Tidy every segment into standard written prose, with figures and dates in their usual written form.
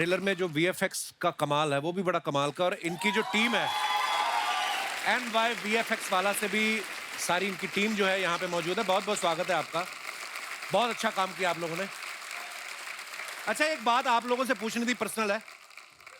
Trailer में जो VFX का कमाल है वो भी बड़ा कमाल का, और इनकी जो टीम है NY वीएफएक्स वाला से भी सारी इनकी टीम जो है यहाँ पे मौजूद है। बहुत बहुत स्वागत है आपका, बहुत अच्छा काम किया आप लोगों ने। अच्छा, एक बात आप लोगों से पूछनी थी, पर्सनल है।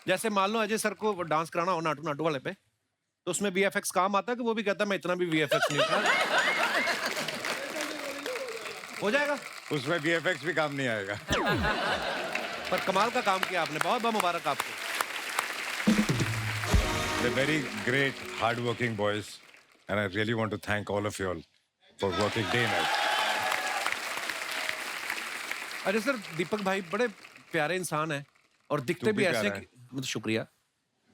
जैसे मान लो अजय सर को डांस कराना हो नाटू नाटू वाले पे, तो उसमें वीएफएक्स काम आता है कि वो भी कहता है मैं इतना भी वीएफएक्स नहीं था? हो जाएगा, उसमें वीएफएक्स भी काम नहीं आएगा। पर कमाल का काम किया आपने, बहुत बहुत मुबारक आपको। They're very great, hard-working boys, and I really want to thank all of you all for working day and night. अरे सर, दीपक भाई बड़े प्यारे इंसान हैं और दिखते तू भी भी ऐसे प्यारा कि मतलब शुक्रिया।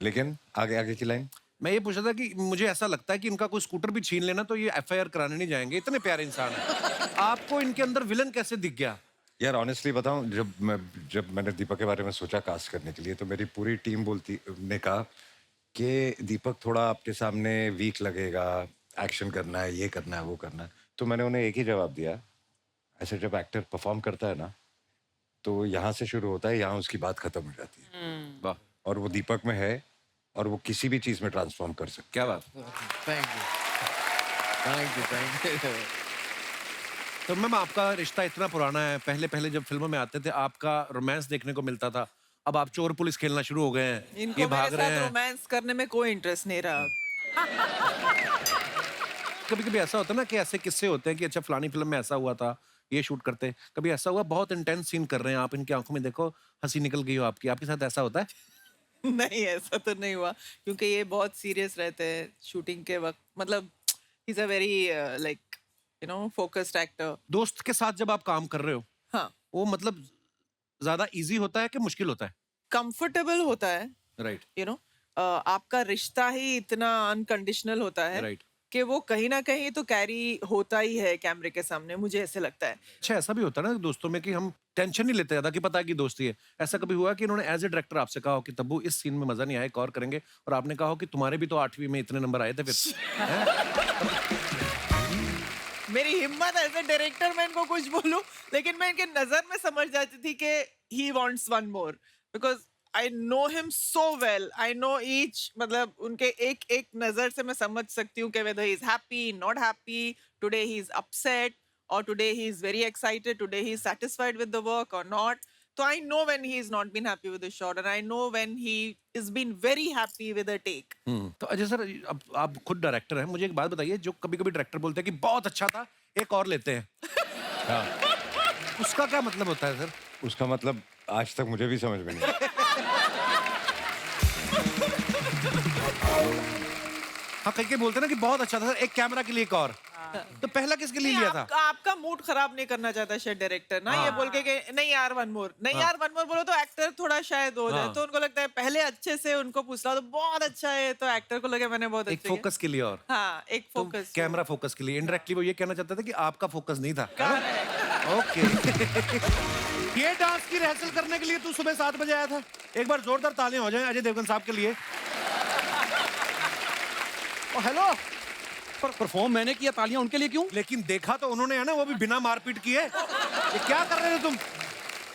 लेकिन आगे आगे की लाइन मैं ये पूछ रहा था कि मुझे ऐसा लगता है कि इनका कोई स्कूटर भी छीन लेना तो ये एफआईआर कराने नहीं जाएंगे, इतने प्यारे इंसान हैं। आपको इनके अंदर विलन कैसे दिख गया? यार ऑनेस्टली बताऊं, जब मैंने दीपक के बारे में सोचा कास्ट करने के लिए, तो मेरी पूरी टीम ने कहा कि दीपक थोड़ा आपके सामने वीक लगेगा, एक्शन करना है, ये करना है, वो करना है। तो मैंने उन्हें एक ही जवाब दिया, ऐसे जब एक्टर परफॉर्म करता है ना, तो यहाँ से शुरू होता है, यहाँ उसकी बात खत्म हो जाती है। वाह, और वो दीपक में है, और वो किसी भी चीज में ट्रांसफॉर्म कर सकता क्या बात। Thank you. तो मैम, आपका रिश्ता इतना पुराना है, पहले पहले जब फिल्मों में आते थे आपका रोमांस देखने को मिलता था, अब आप चोर पुलिस खेलना शुरू हो गए हैं, इनको ये भाग मेरे रहे साथ हैं। रोमांस करने में कोई इंटरेस्ट नहीं रहा। कभी कभी ऐसा होता है ना कि ऐसे किस्से होते हैं कि अच्छा फलानी फिल्म में ऐसा हुआ था, ये शूट करते, कभी ऐसा हुआ बहुत इंटेंस सीन कर रहे हैं आप, इनकी आंखों में देखो हंसी निकल गई हो आपकी, आपके साथ ऐसा होता है? नहीं, ऐसा तो नहीं हुआ, क्योंकि ये बहुत सीरियस रहते हैं शूटिंग के वक्त। मतलब he is a very like focused actor. दोस्त के साथ जब आप काम कर रहे हो, हाँ, वो मतलब ज्यादा इजी होता है कि मुश्किल होता है? कंफर्टेबल होता है। राइट, आपका रिश्ता ही इतना अनकंडीशनल होता है राइट। कि वो कहीं ना कहीं तो कैरी होता ही है कैमरे के सामने, मुझे ऐसे लगता है। अच्छा, ऐसा भी होता है ना दोस्तों में कि हम टेंशन नहीं लेते ज्यादा कि पता है कि दोस्ती है। ऐसा कभी हुआ कि इन्होंने एज ए डायरेक्टर आपसे कहा हो कि तब्बू इस सीन में मजा नहीं आया, एक और करेंगे, और आपने कहा हो कि तुम्हारे भी तो 8वीं में इतने नंबर आए थे फिर? मेरी हिम्मत है एज डायरेक्टर मैं इनको कुछ बोलूं, लेकिन मैं इनके नजर में समझ जाती थी कि he wants one more, because I know him so well. I know each, मतलब उनके एक एक नजर से मैं समझ सकती हूँ कि weather he is happy, not happy, today he is upset, or today he is very excited, today he is satisfied with the work or not. So I know when he is not been happy with the shot, and I know when he is been very happy with the take. तो Ajay sir, अब आप खुद director हैं, मुझे एक बात बताइए, जो कभी कभी डायरेक्टर बोलते हैं कि बहुत अच्छा था, एक और लेते हैं, हाँ। उसका क्या मतलब होता है सर? उसका मतलब आज तक मुझे भी समझ में नहीं आया। हाँ, कहीं कहीं बोलते हैं ना कि बहुत अच्छा था सर, एक कैमरा के लिए एक और। तो पहला किसके लिए लिया था? आपका मूड खराब नहीं करना चाहता शायद डायरेक्टर ना, ये बोल के कि नहीं यार वन मोर, नहीं यार वन मोर बोलो तो एक्टर थोड़ा शायद हो जाए, तो उनको लगता है पहले अच्छे से उनको पूछता तो बहुत अच्छा है, तो एक्टर को लगे मैंने बहुत एक अच्छा फोकस के लिए और। हाँ, एक तो फोकस, कैमरा फोकस के लिए इनडायरेक्टली वो ये कहना चाहता था कि आपका फोकस नहीं था। ओके। ये डांस की रिहर्सल करने के लिए तू सुबह 7 बजे आया था? एक बार जोरदार तालियां हो जाएं अजय देवगन साहब के लिए। हेलो, पर परफॉर्म मैंने किया, तालियां उनके लिए क्यों? लेकिन देखा तो उन्होंने है ना, वो भी बिना मारपीट किए। ये क्या कर रहे हो तुम?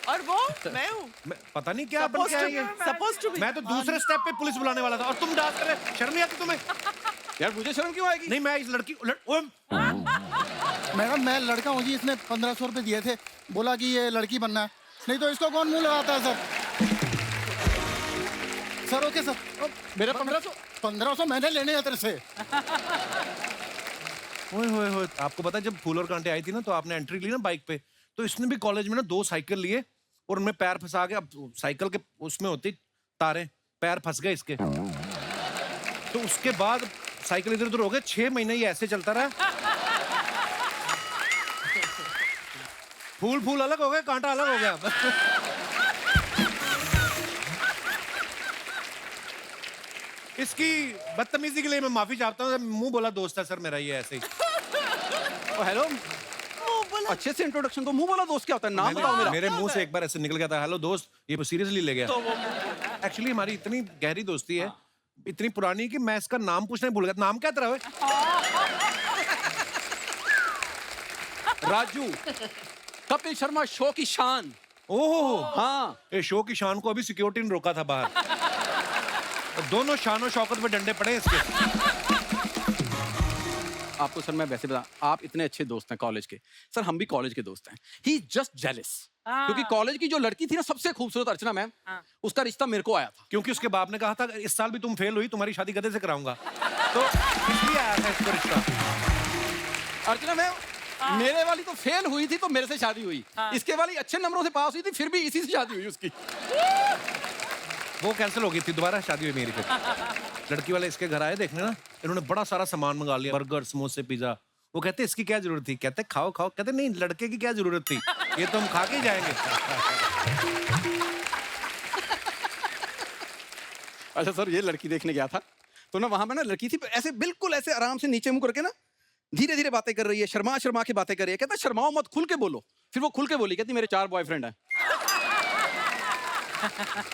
और वो मैं हूँ, पता नहीं क्या बन के आई है। Suppose to be. मैं तो दूसरे स्टेप पे पुलिस बुलाने वाला था और तुम डांस कर रहे। शर्म नहीं आती तुम्हें? यार मुझे शर्म क्यों आएगी? नहीं, मैं इस लड़की मैडम मैं लड़का हूँ जी, इसने 1500 रुपए दिए थे, बोला कि ये लड़की बनना है, नहीं तो इसको कौन मुंह लगाता है सर? सर ओके सर, मेरा 1500 मैंने लेने हैं तेरे से। ओए होए होए, आपको पता है जब फूल और कांटे आई थी ना, तो आपने एंट्री ली ना बाइक पे, तो इसने भी कॉलेज में ना 2 साइकिल लिए और उनमें पैर फंसा के, अब साइकिल के उसमें होती तारें, पैर फंस गए इसके, तो उसके बाद साइकिल इधर उधर हो गए। 6 महीने ये ऐसे चलता रहा। फूल अलग हो गए, कांटा अलग हो गया। इसकी बदतमीजी के लिए मैं माफी चाहता हूँ, मुंह बोला दोस्त है सर मेरा, ये ऐसे ही। हेलो, अच्छे से इंट्रोडक्शन को मुंह बोला दोस्त क्या होता है? नाम बताओ मेरा। मेरे मुंह से एक बार ऐसे निकल गया था, हेलो दोस्त, ये सीरियसली ले गया। एक्चुअली हमारी इतनी गहरी दोस्ती है, इतनी पुरानी, कि मैं इसका नाम पूछना ही भूल गया। नाम क्या तेरा? राजू, कपिल शर्मा शो की शान। ओह हाँ ये शो की शान को अभी सिक्योरिटी ने रोका था बाहर। और दोनों शानो शौकत पे डंडे पड़े इसके। आपको सर मैं वैसे बता, आप इतने अच्छे दोस्त हैं कॉलेज के, सर हम भी कॉलेज के दोस्त हैं। ही जस्ट जेलस क्योंकि कॉलेज की जो लड़की थी ना सबसे खूबसूरत अर्चना मैम, उसका रिश्ता मेरे को आया था। क्योंकि उसके बाप ने कहा था इस साल भी तुम फेल हुई तुम्हारी शादी गधे से कराऊंगा, तो इसलिए आया था इसको रिश्ता। अर्चना मैम मेरे वाली तो फेल हुई थी तो मेरे से शादी हुई, इसके वाली अच्छे नंबरों से पास हुई थी फिर भी इसी से शादी हुई उसकी। वो कैंसिल हो गई थी, दोबारा शादी हुई मेरी फिर। लड़की वाले इसके घर आए देखने ना, इन्होंने बड़ा सारा सामान मंगा लिया, बर्गर समोसे पिज्जा। वो कहते इसकी क्या जरूरत थी, कहते खाओ खाओ, कहते नहीं लड़के की क्या जरूरत थी, ये तो हम खा के ही जाएंगे। अच्छा सर ये लड़की देखने गया था तो ना वहां पे ना लड़की थी ऐसे बिल्कुल ऐसे आराम से नीचे मुंह करके ना धीरे धीरे बातें कर रही है, शर्मा शर्मा के बातें कर रही है। कहता शर्माओ मत, खुल के बोलो। फिर वो खुल के बोली, कहती मेरे 4 बॉयफ्रेंड हैं।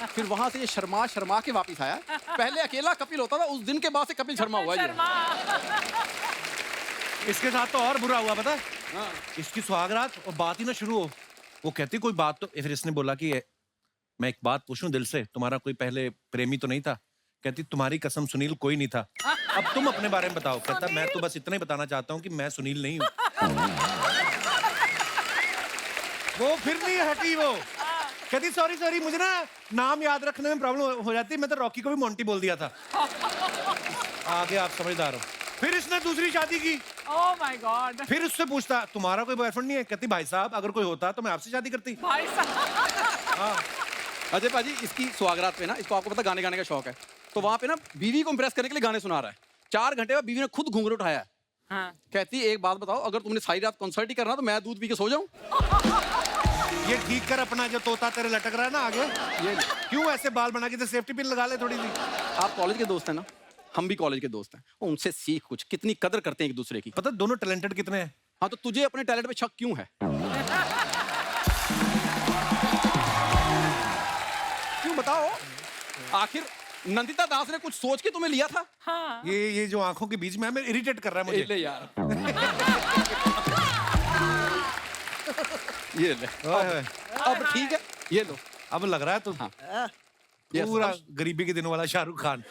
फिर वहां से ये शर्मा शर्मा के वापस आया। पहले अकेला कपिल होता था, उस दिन के बाद से कपिल शर्मा हुआ ये। इसके साथ तो और बुरा हुआ पता है, इसकी सुहागरात और बात ही ना शुरू हो, वो कहती कोई बात तो, फिर इसने बोला कि मैं एक बात पूछूं दिल से, तुम्हारा कोई पहले प्रेमी तो नहीं था? कहती तुम्हारी कसम सुनील कोई नहीं था, अब तुम अपने बारे में बताओ। कहता मैं तो बस इतना ही बताना चाहता हूँ कि मैं सुनील नहीं हूँ। वो फिर नहीं हटी, वो कहती सॉरी सॉरी मुझे ना नाम याद रखने में प्रॉब्लम हो जाती है, मैं तो रॉकी को भी मोंटी बोल दिया था। आगे आप समझदार हो। फिर इसने दूसरी शादी की। Oh my God. फिर उससे पूछता तुम्हारा कोई बॉयफ्रेंड नहीं है? कहती भाई साहब अगर कोई होता तो मैं आपसे शादी करती। भाई साहब। अजय पाजी इसकी सुहागरात पे ना, इसको आपको पता गाने गाने का शौक है, तो वहां पे ना बीवी को इम्प्रेस करने के लिए गाने सुना रहा है। 4 घंटे बाद बीवी ने खुद घूंघट उठाया है। हाँ। कहती एक बात बताओ, अगर तुमने सारी रात कॉन्सर्ट ही करना तो मैं दूध पी के सो जाऊं? ये ठीक कर अपना जो तोता तेरे लटक रहा है ना आगे, ये क्यों ऐसे बाल बना के सेफ्टी पिन लगा ले थोड़ी सी। आप कॉलेज के दोस्त हैं ना, हम भी कॉलेज के दोस्त हैं, उनसे सीख कुछ, कितनी कदर करते हैं एक दूसरे की। पता दोनों टैलेंटेड कितने हैं। हाँ तो तुझे अपने टैलेंट पे शक क्यों है? क्यों बताओ? आखिर नंदिता दास ने कुछ सोच के तुम्हें लिया था? हाँ। ये जो आंखों के बीच में है, इरिटेट कर रहा है मुझे। ले यार। ये ले। अब ठीक है, ये लो। अब लग रहा है तुम हाँ। पूरा गरीबी के दिनों वाला शाहरुख खान।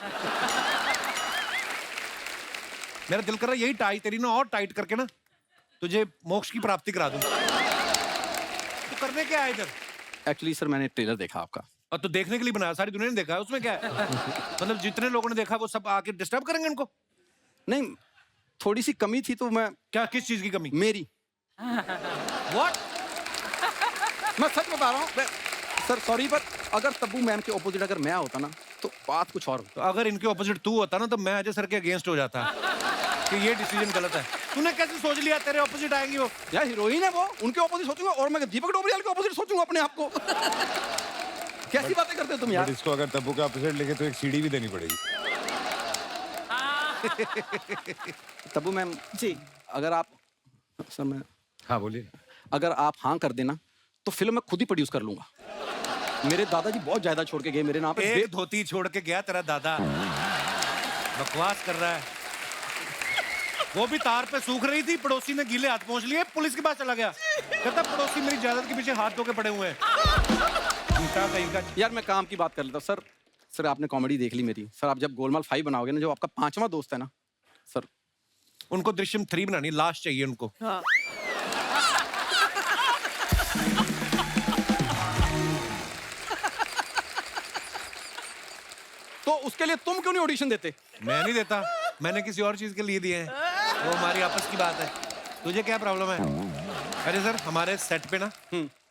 मेरा दिल कर रहा है यही टाई तेरी ना और टाइट करके ना तुझे मोक्ष की प्राप्ति करा दूं। तो करने क्या है इधर? एक्चुअली सर मैंने ट्रेलर देखा आपका। और तो देखने के लिए बनाया, सारी दुनिया ने देखा है, उसमें क्या है? मतलब जितने लोगों ने देखा वो सब आके डिस्टर्ब करेंगे इनको? नहीं थोड़ी सी कमी थी तो मैं। क्या किस चीज की कमी? मेरी। व्हाट? मैं सच बता रहा हूँ सर, सॉरी पर अगर तब्बू मैम के ऑपोजिट अगर मैं होता ना तो बात कुछ और होती। तो अगर इनके ऑपोजिट तू होता ना तो मैं अजय सर के अगेंस्ट हो जाता कि ये डिसीजन गलत है। तूने कैसे सोच लिया तेरे ऑपोजिट आएंगी वो? यार हीरोइन है वो, उनके ऑपोजिट सोचूंगा और मैं दीपक डोबरियाल के ऑपोजिट सोचूंगा अपने आप को। कैसी बातें करते हो तुम यार? इसको अगर तब्बू का ऑपोजिट लेके तो एक सीढ़ी भी देनी पड़ेगी। तब्बू मैम जी। अगर आप सर मैं हाँ बोलिए। अगर आप हाँ कर देना तो फिल्म मैं खुद ही प्रोड्यूस कर लूंगा। मेरे दादाजी बहुत जायदाद छोड़ के गए मेरे नाम पे। एक धोती छोड़ के गया तेरा दादा, बकवास कर रहा है। वो भी तार पे सूख रही थी, पड़ोसी ने गीले हाथ पहुंच लिए, पुलिस के पास चला गया, कहता पड़ोसी मेरी जायदाद के पीछे हाथ धो के पड़े हुए हैं। यार मैं काम की बात कर लेता हूँ सर। सर आपने कॉमेडी देख ली मेरी। सर आप जब गोलमाल 5 बनाओगे ना, जो आपका 5वां दोस्त है ना सर, उनको दृश्यम 3 बनानी, लास्ट चाहिए उनको। हाँ। तो उसके लिए तुम क्यों नहीं ऑडिशन देते? मैं नहीं देता, मैंने किसी और चीज के लिए दिए हैं, वो हमारी आपस की बात है। तुझे क्या प्रॉब्लम है? अरे सर हमारे सेट पे ना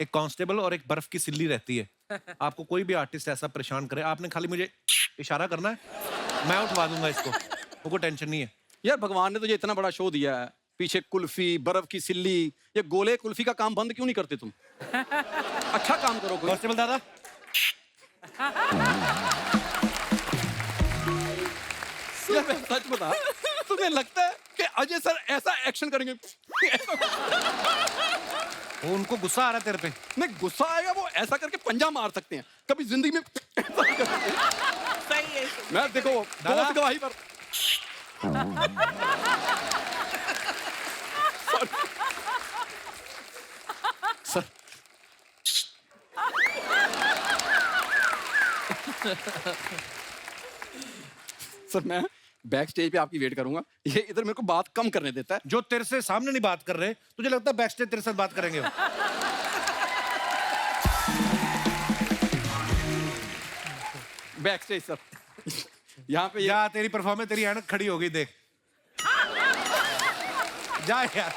एक कांस्टेबल और एक बर्फ की सिल्ली रहती है। आपको कोई भी आर्टिस्ट ऐसा परेशान करे, आपने खाली मुझे इशारा करना है, मैं उठवा दूंगा इसको, कोई टेंशन नहीं है। यार भगवान ने तुझे इतना बड़ा शो दिया है, पीछे कुल्फी, बर्फ की सिल्ली, ये गोले कुल्फी का काम बंद क्यों नहीं करते तुम? अच्छा काम करो कोई। कांस्टेबल दादा यार मैं सच बता, तुम्हें लगता है कि अजय सर ऐसा एक्शन करेंगे? वो उनको गुस्सा आ रहा है तेरे पे। नहीं गुस्सा आएगा, वो ऐसा करके पंजा मार सकते हैं, कभी जिंदगी में। सही है। मैं देखो दादा। दोस्त गवाही पर। सर सर मैं बैक स्टेज पे आपकी वेट करूंगा, ये इधर मेरे को बात कम करने देता है। जो तेरे से सामने नहीं बात कर रहे, तुझे लगता है बैक स्टेज तेरे साथ बात करेंगे वो? बैक स्टेज सर, यहाँ पे ये या तेरी परफॉर्मेंस, तेरी ऐनक खड़ी हो गई देख। जा यार।